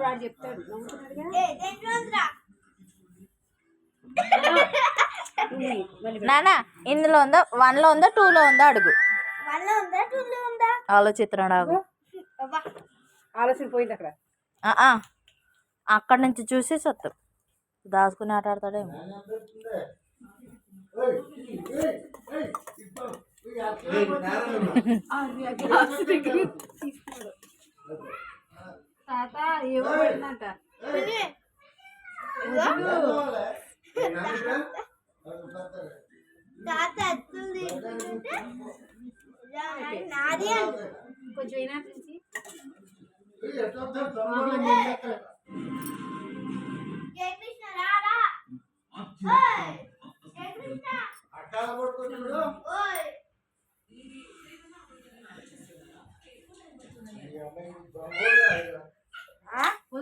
వాడు చెప్తాడు. నానా ఇందులో ఉందా, 1లో ఉందా 2లో ఉందా అడుగు. ఆలోచిస్తున్నాడు. ఆలోచన పోయింది అక్కడ. అక్కడ నుంచి చూసేసి వస్తాం. దాచుకుని ఆట ఆడతాడేమో. తాత ఇవ్వబడినట కొంచెం